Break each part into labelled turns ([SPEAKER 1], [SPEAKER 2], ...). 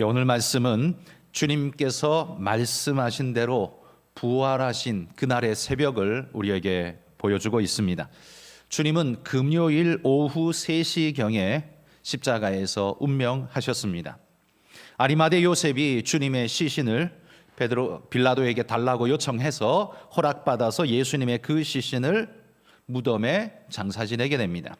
[SPEAKER 1] 오늘 말씀은 주님께서 말씀하신 대로 부활하신 그날의 새벽을 우리에게 보여주고 있습니다. 주님은 금요일 오후 3시경에 십자가에서 운명하셨습니다. 아리마대 요셉이 주님의 시신을 빌라도에게 달라고 요청해서 허락받아서 예수님의 그 시신을 무덤에 장사 지내게 됩니다.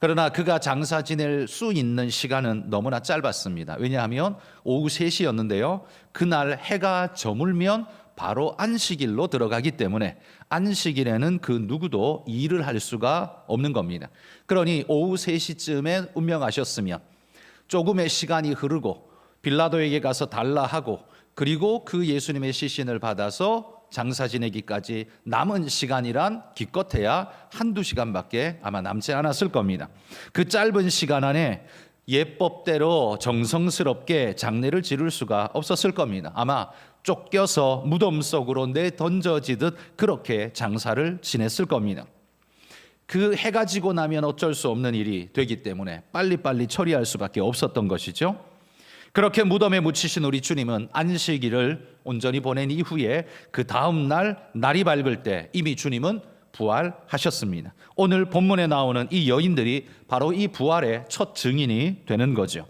[SPEAKER 1] 그러나 그가 장사 지낼 수 있는 시간은 너무나 짧았습니다. 왜냐하면 오후 3시였는데요. 그날 해가 저물면 바로 안식일로 들어가기 때문에 안식일에는 그 누구도 일을 할 수가 없는 겁니다. 그러니 오후 3시쯤에 운명하셨으면 조금의 시간이 흐르고 빌라도에게 가서 달라 하고 그리고 그 예수님의 시신을 받아서 장사 지내기까지 남은 시간이란 기껏해야 1-2시간밖에 아마 남지 않았을 겁니다. 그 짧은 시간 안에 예법대로 정성스럽게 장례를 치를 수가 없었을 겁니다. 아마 쫓겨서 무덤 속으로 내던져지듯 그렇게 장사를 지냈을 겁니다. 그 해가 지고 나면 어쩔 수 없는 일이 되기 때문에 빨리빨리 처리할 수밖에 없었던 것이죠. 그렇게 무덤에 묻히신 우리 주님은 안식일을 온전히 보낸 이후에 그 다음 날이 밝을 때 이미 주님은 부활하셨습니다. 오늘 본문에 나오는 이 여인들이 바로 이 부활의 첫 증인이 되는 거죠.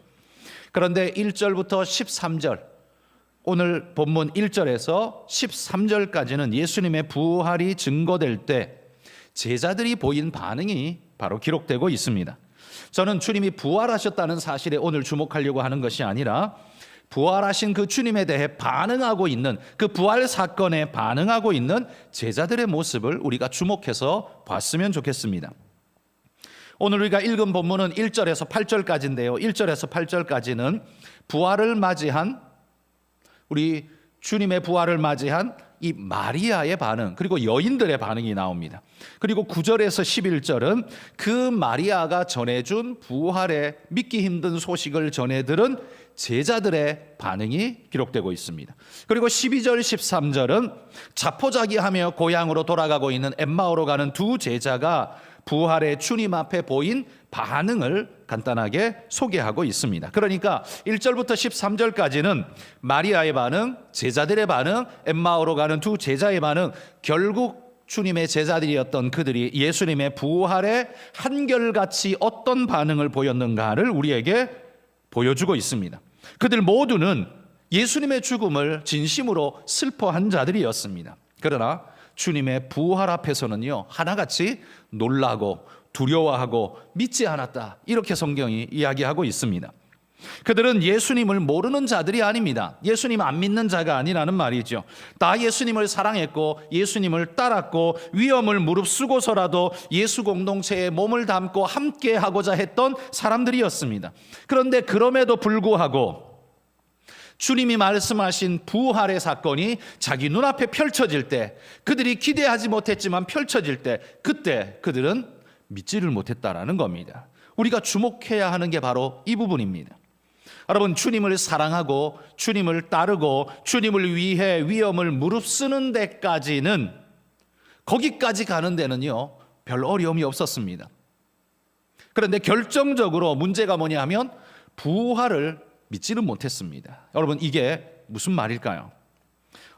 [SPEAKER 1] 그런데 1절부터 13절, 오늘 본문 1절에서 13절까지는 예수님의 부활이 증거될 때 제자들이 보인 반응이 바로 기록되고 있습니다. 저는 주님이 부활하셨다는 사실에 오늘 주목하려고 하는 것이 아니라 부활하신 그 주님에 대해 반응하고 있는 그 부활 사건에 반응하고 있는 제자들의 모습을 우리가 주목해서 봤으면 좋겠습니다. 오늘 우리가 읽은 본문은 1절에서 8절까지인데요. 1절에서 8절까지는 부활을 맞이한 우리 주님의 부활을 맞이한 이 마리아의 반응 그리고 여인들의 반응이 나옵니다. 그리고 9절에서 11절은 그 마리아가 전해준 부활의 믿기 힘든 소식을 전해 들은 제자들의 반응이 기록되고 있습니다. 그리고 12절 13절은 자포자기하며 고향으로 돌아가고 있는 엠마오로 가는 두 제자가 부활의 주님 앞에 보인 반응을 간단하게 소개하고 있습니다. 그러니까 1절부터 13절까지는 마리아의 반응, 제자들의 반응, 엠마오로 가는 두 제자의 반응, 결국 주님의 제자들이었던 그들이 예수님의 부활에 한결같이 어떤 반응을 보였는가를 우리에게 보여주고 있습니다. 그들 모두는 예수님의 죽음을 진심으로 슬퍼한 자들이었습니다. 그러나 주님의 부활 앞에서는요, 하나같이 놀라고 두려워하고 믿지 않았다, 이렇게 성경이 이야기하고 있습니다. 그들은 예수님을 모르는 자들이 아닙니다. 예수님 안 믿는 자가 아니라는 말이죠. 다 예수님을 사랑했고 예수님을 따랐고 위험을 무릅쓰고서라도 예수 공동체에 몸을 담고 함께 하고자 했던 사람들이었습니다. 그런데 그럼에도 불구하고 주님이 말씀하신 부활의 사건이 자기 눈앞에 펼쳐질 때, 그들이 기대하지 못했지만 펼쳐질 때, 그때 그들은 믿지를 못했다라는 겁니다. 우리가 주목해야 하는 게 바로 이 부분입니다. 여러분, 주님을 사랑하고 주님을 따르고 주님을 위해 위험을 무릅쓰는 데까지는, 거기까지 가는 데는요 별 어려움이 없었습니다. 그런데 결정적으로 문제가 뭐냐 하면 부활을 믿지는 못했습니다. 여러분, 이게 무슨 말일까요?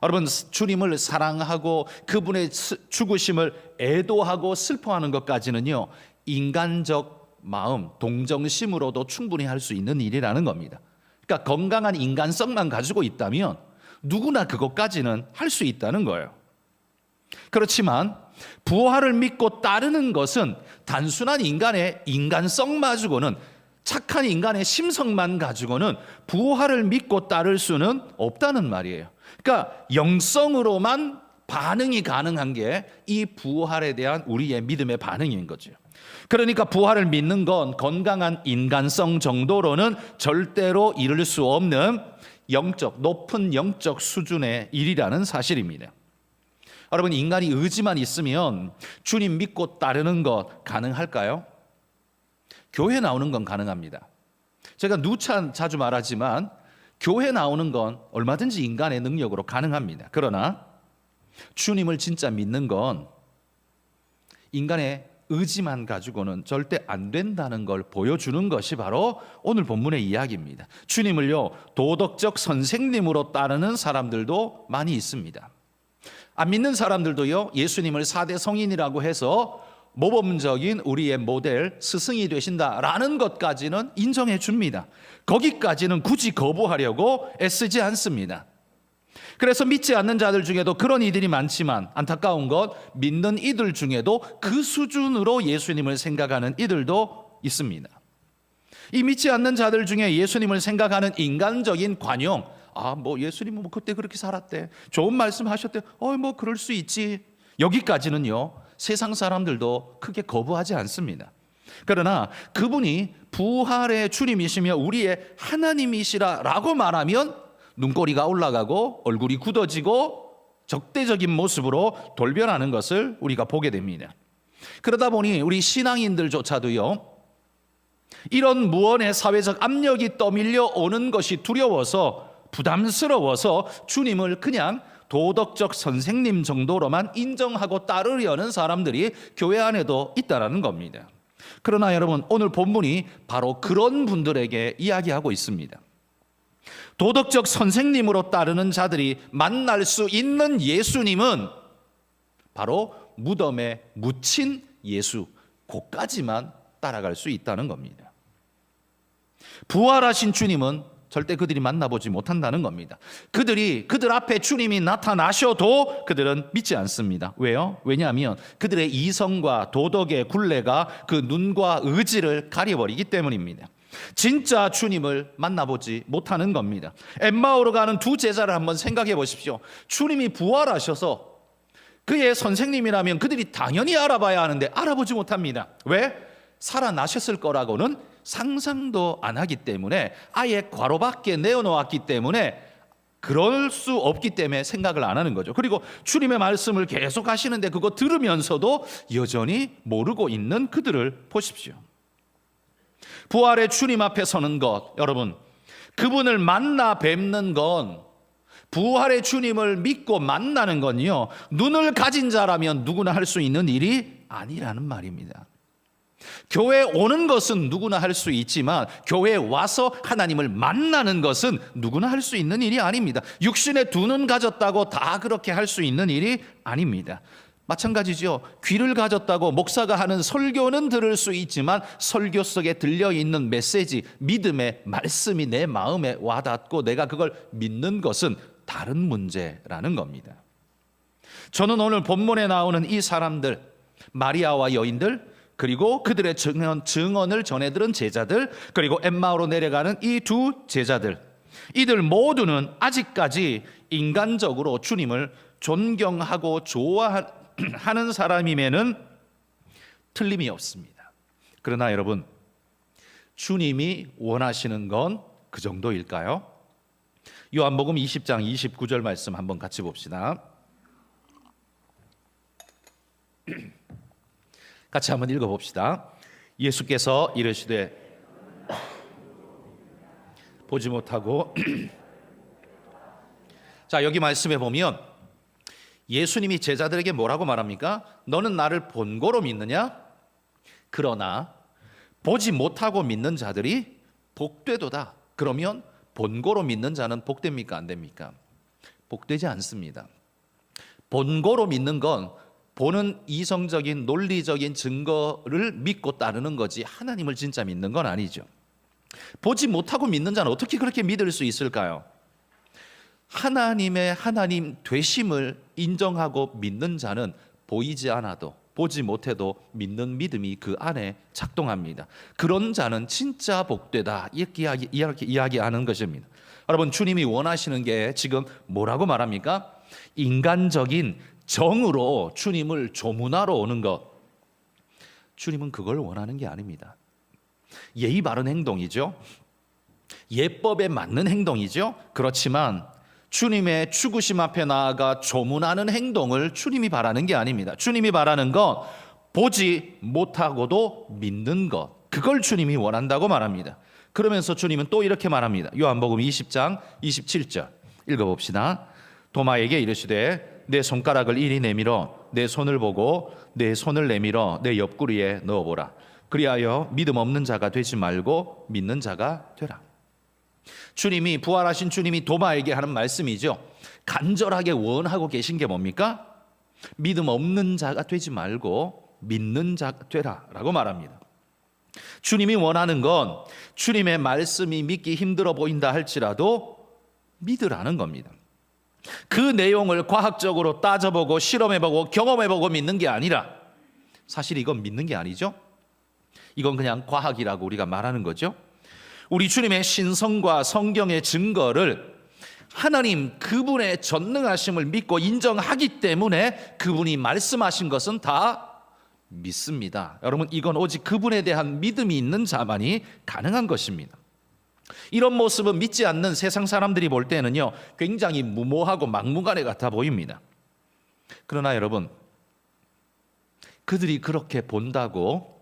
[SPEAKER 1] 여러분, 주님을 사랑하고 그분의 죽으심을 애도하고 슬퍼하는 것까지는요 인간적 마음, 동정심으로도 충분히 할 수 있는 일이라는 겁니다. 그러니까 건강한 인간성만 가지고 있다면 누구나 그것까지는 할 수 있다는 거예요. 그렇지만 부활을 믿고 따르는 것은 단순한 인간의 인간성마저고는, 착한 인간의 심성만 가지고는 부활을 믿고 따를 수는 없다는 말이에요. 그러니까 영성으로만 반응이 가능한 게 이 부활에 대한 우리의 믿음의 반응인 거죠. 그러니까 부활을 믿는 건 건강한 인간성 정도로는 절대로 이룰 수 없는 높은 영적 수준의 일이라는 사실입니다. 여러분, 인간이 의지만 있으면 주님 믿고 따르는 것 가능할까요? 교회 나오는 건 가능합니다. 제가 누차 자주 말하지만 교회 나오는 건 얼마든지 인간의 능력으로 가능합니다. 그러나 주님을 진짜 믿는 건 인간의 의지만 가지고는 절대 안 된다는 걸 보여주는 것이 바로 오늘 본문의 이야기입니다. 주님을요, 도덕적 선생님으로 따르는 사람들도 많이 있습니다. 안 믿는 사람들도요, 예수님을 4대 성인이라고 해서 모범적인 우리의 모델, 스승이 되신다라는 것까지는 인정해 줍니다. 거기까지는 굳이 거부하려고 애쓰지 않습니다. 그래서 믿지 않는 자들 중에도 그런 이들이 많지만 안타까운 것, 믿는 이들 중에도 그 수준으로 예수님을 생각하는 이들도 있습니다. 이 믿지 않는 자들 중에 예수님을 생각하는 인간적인 관용, 예수님은 그때 그렇게 살았대, 좋은 말씀 하셨대, 그럴 수 있지, 여기까지는요 세상 사람들도 크게 거부하지 않습니다. 그러나 그분이 부활의 주님이시며 우리의 하나님이시라라고 말하면 눈꼬리가 올라가고 얼굴이 굳어지고 적대적인 모습으로 돌변하는 것을 우리가 보게 됩니다. 그러다 보니 우리 신앙인들조차도요, 이런 무언의 사회적 압력이 떠밀려 오는 것이 두려워서, 부담스러워서 주님을 그냥 도덕적 선생님 정도로만 인정하고 따르려는 사람들이 교회 안에도 있다는 겁니다. 그러나 여러분, 오늘 본문이 바로 그런 분들에게 이야기하고 있습니다. 도덕적 선생님으로 따르는 자들이 만날 수 있는 예수님은 바로 무덤에 묻힌 예수, 그까지만 따라갈 수 있다는 겁니다. 부활하신 주님은 절대 그들이 만나보지 못한다는 겁니다. 그들 앞에 주님이 나타나셔도 그들은 믿지 않습니다. 왜요? 왜냐하면 그들의 이성과 도덕의 굴레가 그 눈과 의지를 가려버리기 때문입니다. 진짜 주님을 만나보지 못하는 겁니다. 엠마오로 가는 두 제자를 한번 생각해 보십시오. 주님이 부활하셔서 그의 선생님이라면 그들이 당연히 알아봐야 하는데 알아보지 못합니다. 왜? 살아나셨을 거라고는 상상도 안 하기 때문에, 아예 괄호 밖에 내어놓았기 때문에 그럴 수 없기 때문에 생각을 안 하는 거죠. 그리고 주님의 말씀을 계속 하시는데 그거 들으면서도 여전히 모르고 있는 그들을 보십시오. 부활의 주님 앞에 서는 것, 여러분, 그분을 만나 뵙는 건, 부활의 주님을 믿고 만나는 건요, 눈을 가진 자라면 누구나 할 수 있는 일이 아니라는 말입니다. 교회에 오는 것은 누구나 할 수 있지만 교회에 와서 하나님을 만나는 것은 누구나 할 수 있는 일이 아닙니다. 육신의 두 눈 가졌다고 다 그렇게 할 수 있는 일이 아닙니다. 마찬가지죠. 귀를 가졌다고 목사가 하는 설교는 들을 수 있지만 설교 속에 들려있는 메시지, 믿음의 말씀이 내 마음에 와닿고 내가 그걸 믿는 것은 다른 문제라는 겁니다. 저는 오늘 본문에 나오는 이 사람들, 마리아와 여인들, 그리고 그들의 증언을 전해들은 제자들, 그리고 엠마오로 내려가는 이 두 제자들, 이들 모두는 아직까지 인간적으로 주님을 존경하고 좋아하는 사람임에는 틀림이 없습니다. 그러나 여러분, 주님이 원하시는 건 그 정도일까요? 요한복음 20장 29절 말씀 한번 같이 봅시다. 같이 한번 읽어봅시다. 예수께서 이르시되 보지 못하고 자, 여기 말씀에 보면 예수님이 제자들에게 뭐라고 말합니까? 너는 나를 본고로 믿느냐? 그러나 보지 못하고 믿는 자들이 복되도다. 그러면 본고로 믿는 자는 복됩니까? 안 됩니까? 복되지 않습니다. 본고로 믿는 건 보는 이성적인 논리적인 증거를 믿고 따르는 거지 하나님을 진짜 믿는 건 아니죠. 보지 못하고 믿는 자는 어떻게 그렇게 믿을 수 있을까요? 하나님의 하나님 되심을 인정하고 믿는 자는 보이지 않아도 보지 못해도 믿는 믿음이 그 안에 작동합니다. 그런 자는 진짜 복되다, 이렇게 이야기하는 것입니다. 여러분, 주님이 원하시는 게 지금 뭐라고 말합니까? 인간적인 정으로 주님을 조문하러 오는 것, 주님은 그걸 원하는 게 아닙니다. 예의 바른 행동이죠. 예법에 맞는 행동이죠. 그렇지만 주님의 죽으심 앞에 나아가 조문하는 행동을 주님이 바라는 게 아닙니다. 주님이 바라는 건 보지 못하고도 믿는 것, 그걸 주님이 원한다고 말합니다. 그러면서 주님은 또 이렇게 말합니다. 요한복음 20장 27절 읽어봅시다. 도마에게 이르시되 내 손가락을 이리 내밀어 내 손을 보고 내 손을 내밀어 내 옆구리에 넣어보라. 그리하여 믿음 없는 자가 되지 말고 믿는 자가 되라. 주님이, 부활하신 주님이 도마에게 하는 말씀이죠. 간절하게 원하고 계신 게 뭡니까? 믿음 없는 자가 되지 말고 믿는 자가 되라 라고 말합니다. 주님이 원하는 건 주님의 말씀이 믿기 힘들어 보인다 할지라도 믿으라는 겁니다. 그 내용을 과학적으로 따져보고 실험해보고 경험해보고 믿는 게 아니라, 사실 이건 믿는 게 아니죠. 이건 그냥 과학이라고 우리가 말하는 거죠. 우리 주님의 신성과 성경의 증거를 하나님 그분의 전능하심을 믿고 인정하기 때문에 그분이 말씀하신 것은 다 믿습니다. 여러분, 이건 오직 그분에 대한 믿음이 있는 자만이 가능한 것입니다. 이런 모습은 믿지 않는 세상 사람들이 볼 때는요, 굉장히 무모하고 막무가내 같아 보입니다. 그러나 여러분, 그들이 그렇게 본다고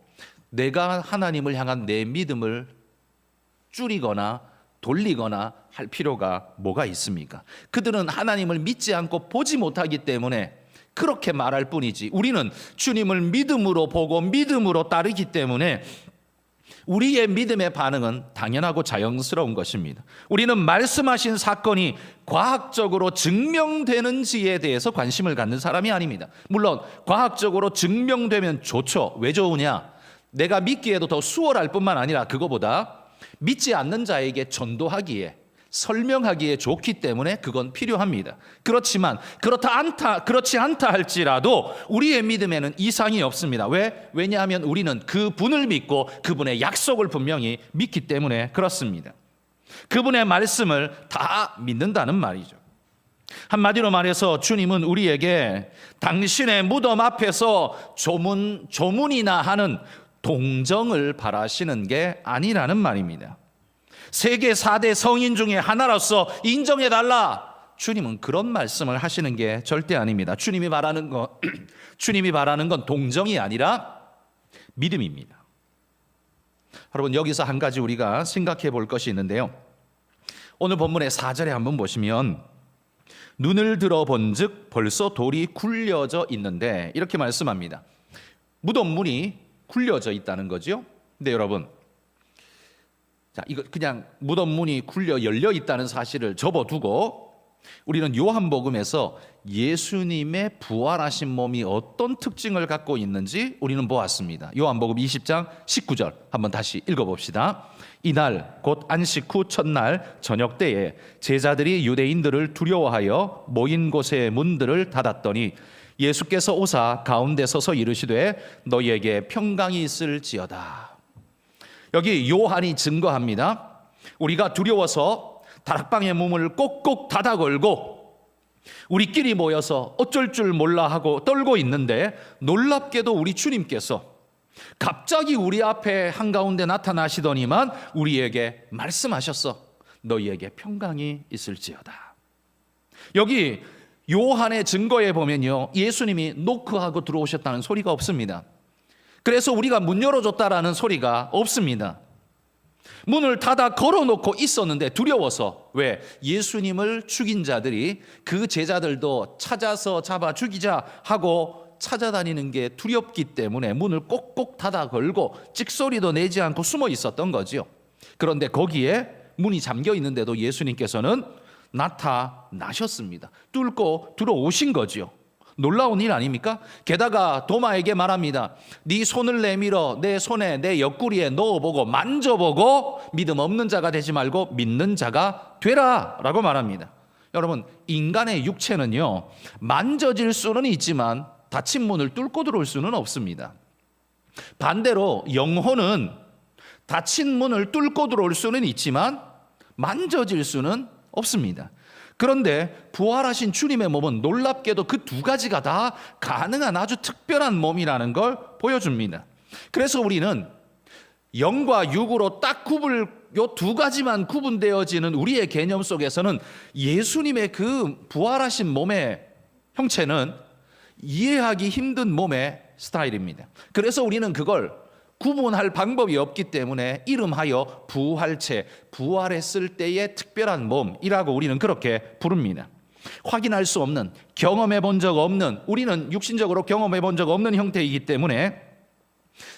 [SPEAKER 1] 내가 하나님을 향한 내 믿음을 줄이거나 돌리거나 할 필요가 뭐가 있습니까? 그들은 하나님을 믿지 않고 보지 못하기 때문에 그렇게 말할 뿐이지, 우리는 주님을 믿음으로 보고 믿음으로 따르기 때문에 우리의 믿음의 반응은 당연하고 자연스러운 것입니다. 우리는 말씀하신 사건이 과학적으로 증명되는지에 대해서 관심을 갖는 사람이 아닙니다. 물론 과학적으로 증명되면 좋죠. 왜 좋으냐? 내가 믿기에도 더 수월할 뿐만 아니라 그거보다 믿지 않는 자에게 전도하기에, 설명하기에 좋기 때문에 그건 필요합니다. 그렇지만 그렇지 않다 할지라도 우리의 믿음에는 이상이 없습니다. 왜냐하면 우리는 그분을 믿고 그분의 약속을 분명히 믿기 때문에 그렇습니다. 그분의 말씀을 다 믿는다는 말이죠. 한마디로 말해서 주님은 우리에게 당신의 무덤 앞에서 조문이나 하는 동정을 바라시는 게 아니라는 말입니다. 세계 4대 성인 중에 하나로서 인정해달라, 주님은 그런 말씀을 하시는 게 절대 아닙니다. 주님이 바라는 건 동정이 아니라 믿음입니다. 여러분, 여기서 한 가지 우리가 생각해 볼 것이 있는데요. 오늘 본문의 4절에 한번 보시면 눈을 들어본즉 벌써 돌이 굴려져 있는데, 이렇게 말씀합니다. 무덤 문이 굴려져 있다는 거죠. 근데 여러분, 자, 이거 그냥 무덤 문이 열려 있다는 사실을 접어두고 우리는 요한복음에서 예수님의 부활하신 몸이 어떤 특징을 갖고 있는지 우리는 보았습니다. 요한복음 20장 19절 한번 다시 읽어봅시다. 이날 곧 안식 후 첫날 저녁 때에 제자들이 유대인들을 두려워하여 모인 곳의 문들을 닫았더니 예수께서 오사 가운데 서서 이르시되 너희에게 평강이 있을지어다. 여기 요한이 증거합니다. 우리가 두려워서 다락방의 문을 꼭꼭 닫아 걸고 우리끼리 모여서 어쩔 줄 몰라 하고 떨고 있는데, 놀랍게도 우리 주님께서 갑자기 우리 앞에 한가운데 나타나시더니만 우리에게 말씀하셨어. 너희에게 평강이 있을지어다. 여기 요한의 증거에 보면요, 예수님이 노크하고 들어오셨다는 소리가 없습니다. 그래서 우리가 문 열어줬다라는 소리가 없습니다. 문을 닫아 걸어놓고 있었는데 두려워서, 왜? 예수님을 죽인 자들이 그 제자들도 찾아서 잡아 죽이자 하고 찾아다니는 게 두렵기 때문에 문을 꼭꼭 닫아 걸고 찍소리도 내지 않고 숨어 있었던 거죠. 그런데 거기에 문이 잠겨 있는데도 예수님께서는 나타나셨습니다. 뚫고 들어오신 거죠. 놀라운 일 아닙니까? 게다가 도마에게 말합니다. 네 손을 내밀어 내 손에 내 옆구리에 넣어보고 만져보고 믿음 없는 자가 되지 말고 믿는 자가 되라 라고 말합니다. 여러분, 인간의 육체는요, 만져질 수는 있지만 닫힌 문을 뚫고 들어올 수는 없습니다. 반대로 영혼은 닫힌 문을 뚫고 들어올 수는 있지만 만져질 수는 없습니다. 그런데 부활하신 주님의 몸은 놀랍게도 그 두 가지가 다 가능한 아주 특별한 몸이라는 걸 보여줍니다. 그래서 우리는 영과 육으로 딱 요 두 가지만 구분되어지는 우리의 개념 속에서는 예수님의 그 부활하신 몸의 형체는 이해하기 힘든 몸의 스타일입니다. 그래서 우리는 그걸 구분할 방법이 없기 때문에 이름하여 부활체, 부활했을 때의 특별한 몸이라고 우리는 그렇게 부릅니다. 확인할 수 없는, 경험해 본 적 없는, 우리는 육신적으로 경험해 본 적 없는 형태이기 때문에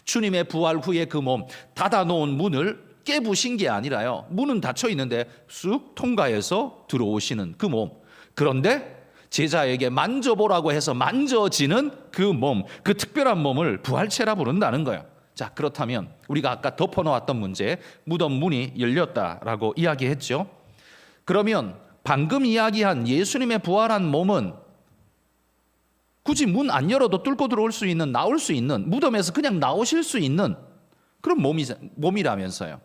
[SPEAKER 1] 주님의 부활 후에 그 몸, 닫아놓은 문을 깨부신 게 아니라요, 문은 닫혀 있는데 쑥 통과해서 들어오시는 그 몸. 그런데 제자에게 만져보라고 해서 만져지는 그 몸, 그 특별한 몸을 부활체라 부른다는 거예요. 자, 그렇다면 우리가 아까 덮어놓았던 문제, 무덤 문이 열렸다라고 이야기했죠. 그러면 방금 이야기한 예수님의 부활한 몸은 굳이 문 안 열어도 뚫고 들어올 수 있는, 나올 수 있는, 무덤에서 그냥 나오실 수 있는 그런 몸이라면서요.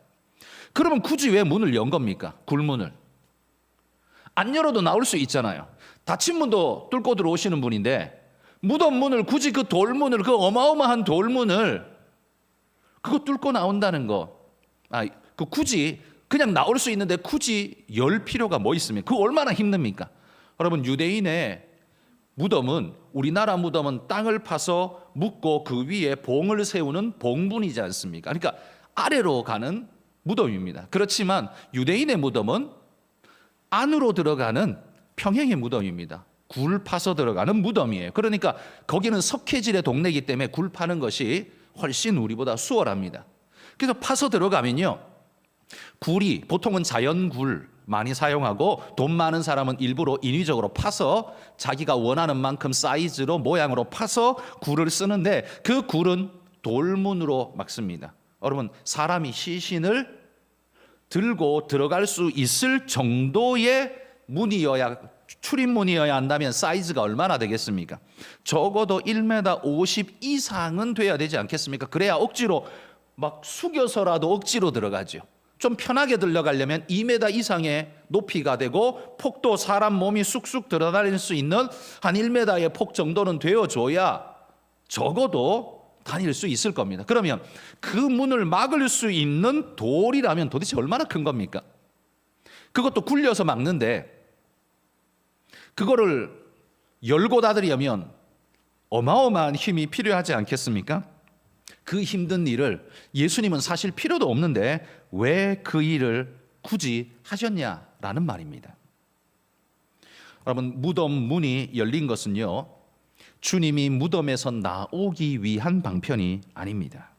[SPEAKER 1] 그러면 굳이 왜 문을 연 겁니까? 굴문을. 안 열어도 나올 수 있잖아요. 닫힌 문도 뚫고 들어오시는 분인데 무덤 문을, 굳이 그 돌문을, 그 어마어마한 돌문을 그거 뚫고 나온다는 거, 그 굳이 그냥 나올 수 있는데 굳이 열 필요가 뭐 있습니까? 그거 얼마나 힘듭니까? 여러분, 유대인의 무덤은, 우리나라 무덤은 땅을 파서 묻고 그 위에 봉을 세우는 봉분이지 않습니까? 그러니까 아래로 가는 무덤입니다. 그렇지만 유대인의 무덤은 안으로 들어가는 평행의 무덤입니다. 굴 파서 들어가는 무덤이에요. 그러니까 거기는 석회질의 동네이기 때문에 굴 파는 것이 훨씬 우리보다 수월합니다. 그래서 파서 들어가면요, 굴이 보통은 자연굴 많이 사용하고, 돈 많은 사람은 일부러 인위적으로 파서 자기가 원하는 만큼 사이즈로, 모양으로 파서 굴을 쓰는데, 그 굴은 돌문으로 막습니다. 여러분, 사람이 시신을 들고 들어갈 수 있을 정도의 문이어야, 출입문이어야 한다면 사이즈가 얼마나 되겠습니까? 적어도 1m 50 이상은 돼야 되지 않겠습니까? 그래야 억지로 막 숙여서라도 억지로 들어가죠. 좀 편하게 들어가려면 2m 이상의 높이가 되고, 폭도 사람 몸이 쑥쑥 들어다닐 수 있는 한 1m의 폭 정도는 되어줘야 적어도 다닐 수 있을 겁니다. 그러면 그 문을 막을 수 있는 돌이라면 도대체 얼마나 큰 겁니까? 그것도 굴려서 막는데, 그거를 열고 닫으려면 어마어마한 힘이 필요하지 않겠습니까? 그 힘든 일을 예수님은 사실 필요도 없는데 왜 그 일을 굳이 하셨냐라는 말입니다. 여러분, 무덤 문이 열린 것은요, 주님이 무덤에서 나오기 위한 방편이 아닙니다.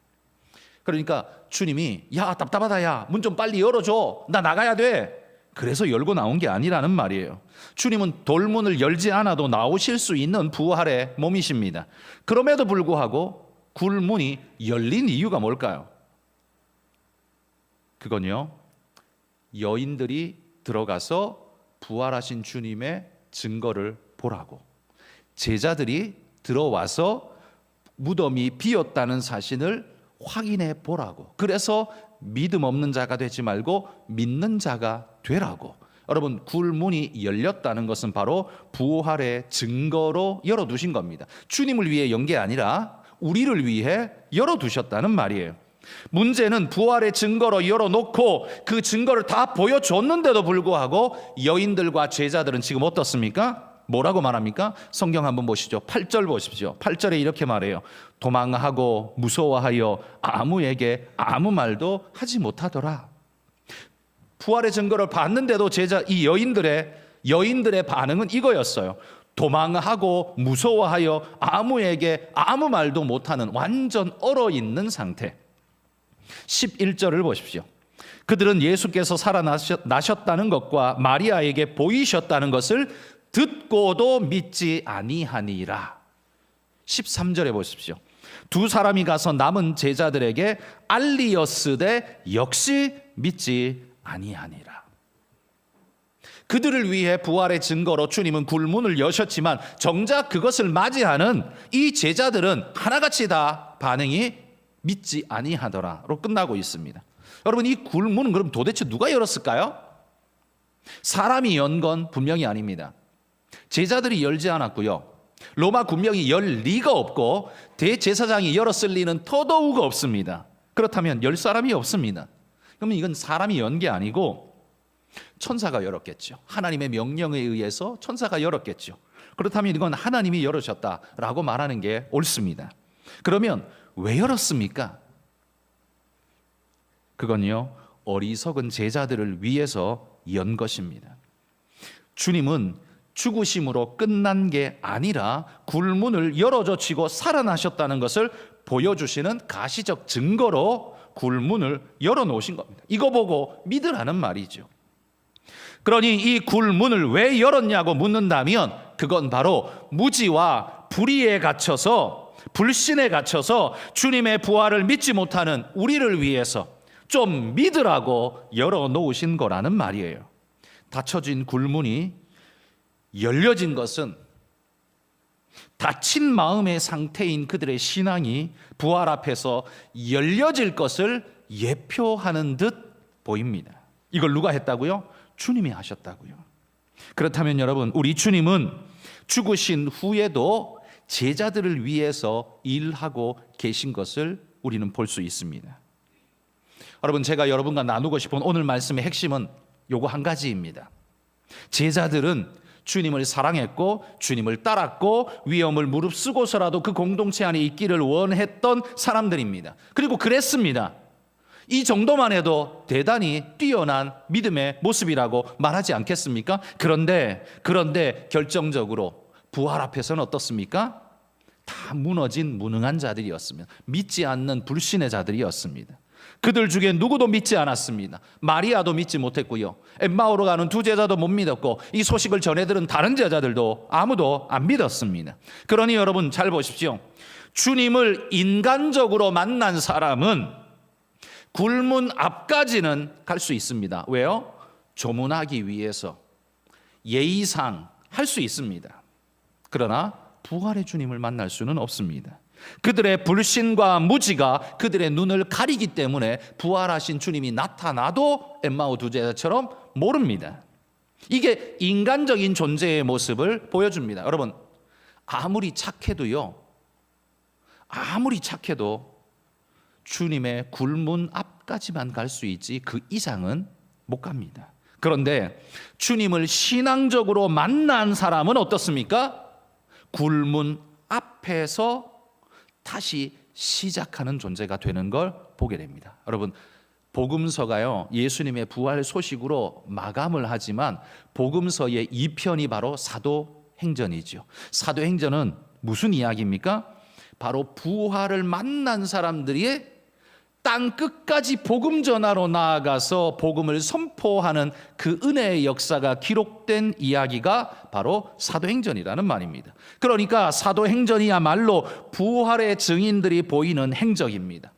[SPEAKER 1] 그러니까 주님이, 야, 답답하다, 야, 문 좀 빨리 열어줘, 나 나가야 돼, 그래서 열고 나온 게 아니라는 말이에요. 주님은 돌문을 열지 않아도 나오실 수 있는 부활의 몸이십니다. 그럼에도 불구하고 굴문이 열린 이유가 뭘까요? 그건요, 여인들이 들어가서 부활하신 주님의 증거를 보라고, 제자들이 들어와서 무덤이 비었다는 사실을 확인해 보라고, 그래서 믿음 없는 자가 되지 말고 믿는 자가 되라고. 여러분, 굴문이 열렸다는 것은 바로 부활의 증거로 열어두신 겁니다. 주님을 위해 연 게 아니라 우리를 위해 열어두셨다는 말이에요. 문제는 부활의 증거로 열어놓고 그 증거를 다 보여줬는데도 불구하고 여인들과 제자들은 지금 어떻습니까? 뭐라고 말합니까? 성경 한번 보시죠. 8절 보십시오. 8절에 이렇게 말해요. 도망하고 무서워하여 아무에게 아무 말도 하지 못하더라. 부활의 증거를 봤는데도 이 여인들의 반응은 이거였어요. 도망하고 무서워하여 아무에게 아무 말도 못하는 완전 얼어있는 상태. 11절을 보십시오. 그들은 예수께서 살아나셨다는 것과 마리아에게 보이셨다는 것을 듣고도 믿지 아니하니라. 13절에 보십시오. 두 사람이 가서 남은 제자들에게 알리었으되 역시 믿지 아니하니라. 그들을 위해 부활의 증거로 주님은 굴문을 여셨지만 정작 그것을 맞이하는 이 제자들은 하나같이 다 반응이 믿지 아니하더라로 끝나고 있습니다. 여러분, 이 굴문은 그럼 도대체 누가 열었을까요? 사람이 연 건 분명히 아닙니다. 제자들이 열지 않았고요, 로마 군병이 열 리가 없고 대제사장이 열었을 리는 더더욱 없습니다. 그렇다면 열 사람이 없습니다. 그러면 이건 사람이 연 게 아니고 천사가 열었겠죠. 하나님의 명령에 의해서 천사가 열었겠죠. 그렇다면 이건 하나님이 열으셨다라고 말하는 게 옳습니다. 그러면 왜 열었습니까? 그건요, 어리석은 제자들을 위해서 연 것입니다. 주님은 죽으심으로 끝난 게 아니라 굴문을 열어젖히고 살아나셨다는 것을 보여주시는 가시적 증거로 굴문을 열어놓으신 겁니다. 이거 보고 믿으라는 말이죠. 그러니 이 굴문을 왜 열었냐고 묻는다면 그건 바로 무지와 불의에 갇혀서, 불신에 갇혀서 주님의 부활을 믿지 못하는 우리를 위해서 좀 믿으라고 열어놓으신 거라는 말이에요. 닫혀진 굴문이 열려진 것은 닫힌 마음의 상태인 그들의 신앙이 부활 앞에서 열려질 것을 예표하는 듯 보입니다. 이걸 누가 했다고요? 주님이 하셨다고요. 그렇다면 여러분, 우리 주님은 죽으신 후에도 제자들을 위해서 일하고 계신 것을 우리는 볼 수 있습니다. 여러분, 제가 여러분과 나누고 싶은 오늘 말씀의 핵심은 요거 한 가지입니다. 제자들은 주님을 사랑했고 주님을 따랐고 위험을 무릅쓰고서라도 그 공동체 안에 있기를 원했던 사람들입니다. 그리고 그랬습니다. 이 정도만 해도 대단히 뛰어난 믿음의 모습이라고 말하지 않겠습니까? 그런데 결정적으로 부활 앞에서는 어떻습니까? 다 무너진 무능한 자들이었습니다. 믿지 않는 불신의 자들이었습니다. 그들 중에 누구도 믿지 않았습니다. 마리아도 믿지 못했고요, 엠마오로 가는 두 제자도 못 믿었고, 이 소식을 전해들은 다른 제자들도 아무도 안 믿었습니다. 그러니 여러분 잘 보십시오. 주님을 인간적으로 만난 사람은 굴문 앞까지는 갈 수 있습니다. 왜요? 조문하기 위해서, 예의상 할 수 있습니다. 그러나 부활의 주님을 만날 수는 없습니다. 그들의 불신과 무지가 그들의 눈을 가리기 때문에 부활하신 주님이 나타나도 엠마오 두 제자처럼 모릅니다. 이게 인간적인 존재의 모습을 보여줍니다. 여러분, 아무리 착해도 주님의 굴문 앞까지만 갈 수 있지 그 이상은 못 갑니다. 그런데 주님을 신앙적으로 만난 사람은 어떻습니까? 굴문 앞에서 다시 시작하는 존재가 되는 걸 보게 됩니다. 여러분, 복음서가요, 예수님의 부활 소식으로 마감을 하지만 복음서의 2편이 바로 사도행전이죠. 사도행전은 무슨 이야기입니까? 바로 부활을 만난 사람들이 땅 끝까지 복음 전하러 나아가서 복음을 선포하는 그 은혜의 역사가 기록된 이야기가 바로 사도행전이라는 말입니다. 그러니까 사도행전이야말로 부활의 증인들이 보이는 행적입니다.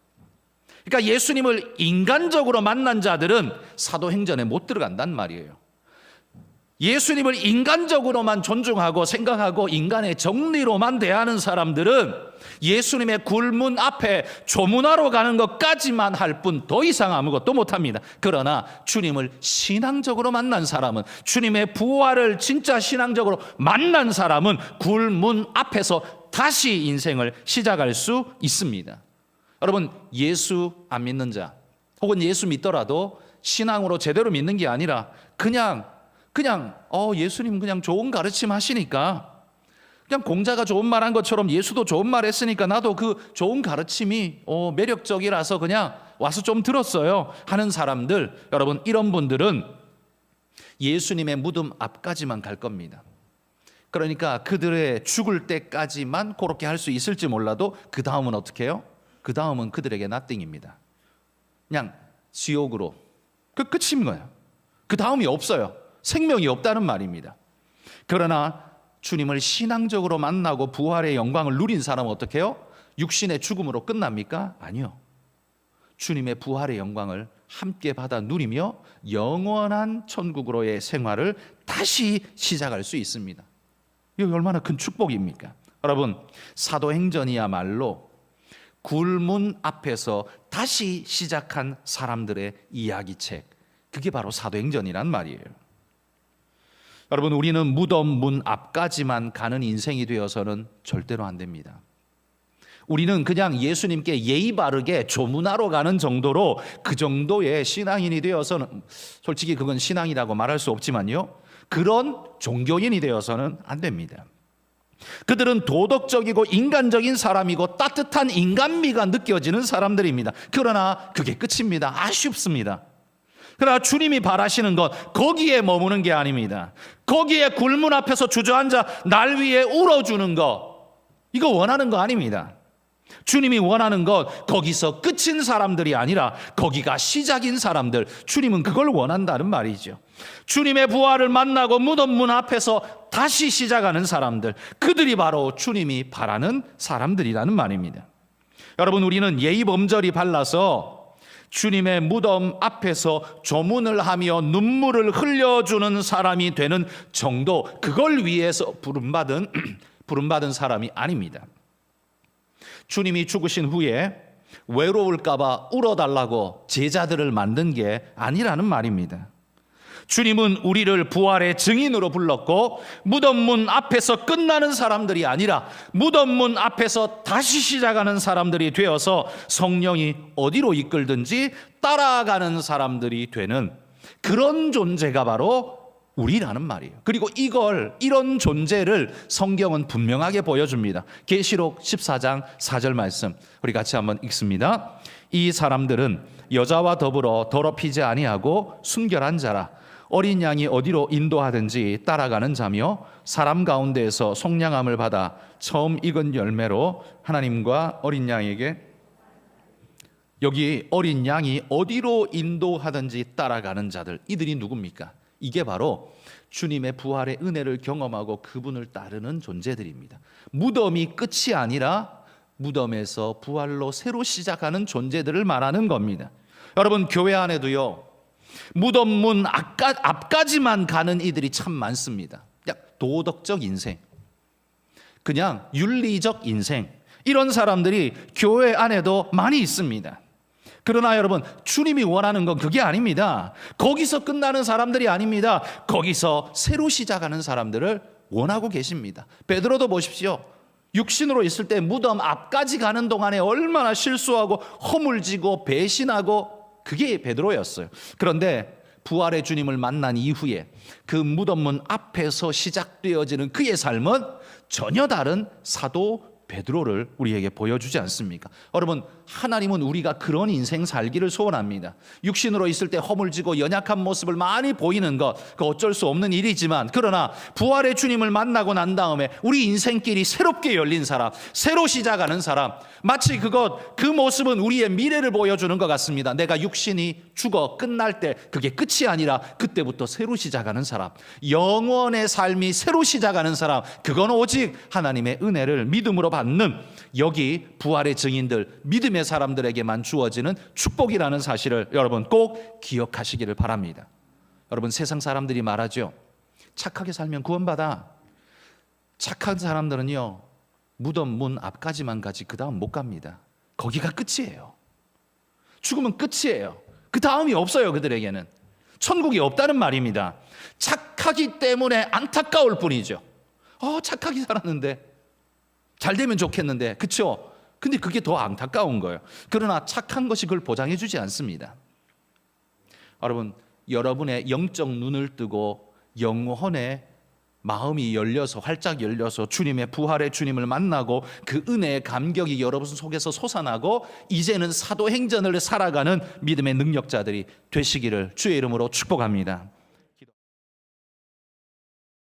[SPEAKER 1] 그러니까 예수님을 인간적으로 만난 자들은 사도행전에 못 들어간단 말이에요. 예수님을 인간적으로만 존중하고 생각하고 인간의 정리로만 대하는 사람들은 예수님의 굴문 앞에 조문하러 가는 것까지만 할 뿐 더 이상 아무것도 못합니다. 그러나 주님을 신앙적으로 만난 사람은, 주님의 부활을 진짜 신앙적으로 만난 사람은 굴문 앞에서 다시 인생을 시작할 수 있습니다. 여러분, 예수 안 믿는 자, 혹은 예수 믿더라도 신앙으로 제대로 믿는 게 아니라 그냥 예수님 그냥 좋은 가르침 하시니까, 그냥 공자가 좋은 말 한 것처럼 예수도 좋은 말 했으니까 나도 그 좋은 가르침이 매력적이라서 그냥 와서 좀 들었어요 하는 사람들, 여러분, 이런 분들은 예수님의 무덤 앞까지만 갈 겁니다. 그러니까 그들의 죽을 때까지만 그렇게 할 수 있을지 몰라도 그 다음은 어떻게 해요? 그 다음은 그들에게 나띵입니다. 그냥 지옥으로, 그 끝인 거예요. 그 다음이 없어요. 생명이 없다는 말입니다. 그러나 주님을 신앙적으로 만나고 부활의 영광을 누린 사람은 어떻게 해요? 육신의 죽음으로 끝납니까? 아니요. 주님의 부활의 영광을 함께 받아 누리며 영원한 천국으로의 생활을 다시 시작할 수 있습니다. 이거 얼마나 큰 축복입니까? 여러분, 사도행전이야말로 굴문 앞에서 다시 시작한 사람들의 이야기책, 그게 바로 사도행전이란 말이에요. 여러분, 우리는 무덤 문 앞까지만 가는 인생이 되어서는 절대로 안 됩니다. 우리는 그냥 예수님께 예의 바르게 조문하러 가는 정도로, 그 정도의 신앙인이 되어서는, 솔직히 그건 신앙이라고 말할 수 없지만요, 그런 종교인이 되어서는 안 됩니다. 그들은 도덕적이고 인간적인 사람이고 따뜻한 인간미가 느껴지는 사람들입니다. 그러나 그게 끝입니다. 아쉽습니다. 그러나 주님이 바라시는 것, 거기에 머무는 게 아닙니다. 거기에 굴문 앞에서 주저앉아 날 위해 울어주는 것, 이거 원하는 거 아닙니다. 주님이 원하는 것, 거기서 끝인 사람들이 아니라 거기가 시작인 사람들, 주님은 그걸 원한다는 말이죠. 주님의 부활을 만나고 무덤 문 앞에서 다시 시작하는 사람들, 그들이 바로 주님이 바라는 사람들이라는 말입니다. 여러분, 우리는 예의범절이 발라서 주님의 무덤 앞에서 조문을 하며 눈물을 흘려주는 사람이 되는 정도, 그걸 위해서 부름받은 사람이 아닙니다. 주님이 죽으신 후에 외로울까봐 울어달라고 제자들을 만든 게 아니라는 말입니다. 주님은 우리를 부활의 증인으로 불렀고, 무덤 문 앞에서 끝나는 사람들이 아니라 무덤 문 앞에서 다시 시작하는 사람들이 되어서 성령이 어디로 이끌든지 따라가는 사람들이 되는 그런 존재가 바로 우리라는 말이에요. 그리고 이런 존재를 성경은 분명하게 보여줍니다. 계시록 14장 4절 말씀, 우리 같이 한번 읽습니다. 이 사람들은 여자와 더불어 더럽히지 아니하고 순결한 자라, 어린 양이 어디로 인도하든지 따라가는 자며 사람 가운데에서 속량함을 받아 처음 익은 열매로 하나님과 어린 양에게, 여기 어린 양이 어디로 인도하든지 따라가는 자들, 이들이 누굽니까? 이게 바로 주님의 부활의 은혜를 경험하고 그분을 따르는 존재들입니다. 무덤이 끝이 아니라 무덤에서 부활로 새로 시작하는 존재들을 말하는 겁니다. 여러분, 교회 안에도요, 무덤 문 앞까지만 가는 이들이 참 많습니다. 그냥 도덕적 인생, 그냥 윤리적 인생, 이런 사람들이 교회 안에도 많이 있습니다. 그러나 여러분, 주님이 원하는 건 그게 아닙니다. 거기서 끝나는 사람들이 아닙니다. 거기서 새로 시작하는 사람들을 원하고 계십니다. 베드로도 보십시오. 육신으로 있을 때 무덤 앞까지 가는 동안에 얼마나 실수하고 허물지고 배신하고, 그게 베드로였어요. 그런데 부활의 주님을 만난 이후에 그 무덤 문 앞에서 시작되어지는 그의 삶은 전혀 다른 사도 베드로를 우리에게 보여주지 않습니까? 여러분, 하나님은 우리가 그런 인생 살기를 소원합니다. 육신으로 있을 때 허물지고 연약한 모습을 많이 보이는 것, 그 어쩔 수 없는 일이지만, 그러나 부활의 주님을 만나고 난 다음에 우리 인생길이 새롭게 열린 사람, 새로 시작하는 사람, 마치 그 모습은 우리의 미래를 보여주는 것 같습니다. 내가 육신이 죽어 끝날 때 그게 끝이 아니라 그때부터 새로 시작하는 사람, 영원의 삶이 새로 시작하는 사람, 그건 오직 하나님의 은혜를 믿음으로 받는, 여기 부활의 증인들, 믿음의 사람들에게만 주어지는 축복이라는 사실을 여러분 꼭 기억하시기를 바랍니다. 여러분, 세상 사람들이 말하죠. 착하게 살면 구원받아. 착한 사람들은요, 무덤 문 앞까지만 가지 그 다음 못 갑니다. 거기가 끝이에요. 죽으면 끝이에요. 그 다음이 없어요. 그들에게는 천국이 없다는 말입니다. 착하기 때문에 안타까울 뿐이죠. 착하게 살았는데, 잘 되면 좋겠는데, 그렇죠? 근데 그게 더 안타까운 거예요. 그러나 착한 것이 그걸 보장해 주지 않습니다. 여러분, 여러분의 영적 눈을 뜨고 영혼의 마음이 열려서, 활짝 열려서 주님의 부활의 주님을 만나고 그 은혜의 감격이 여러분 속에서 솟아나고 이제는 사도행전을 살아가는 믿음의 능력자들이 되시기를 주의 이름으로 축복합니다.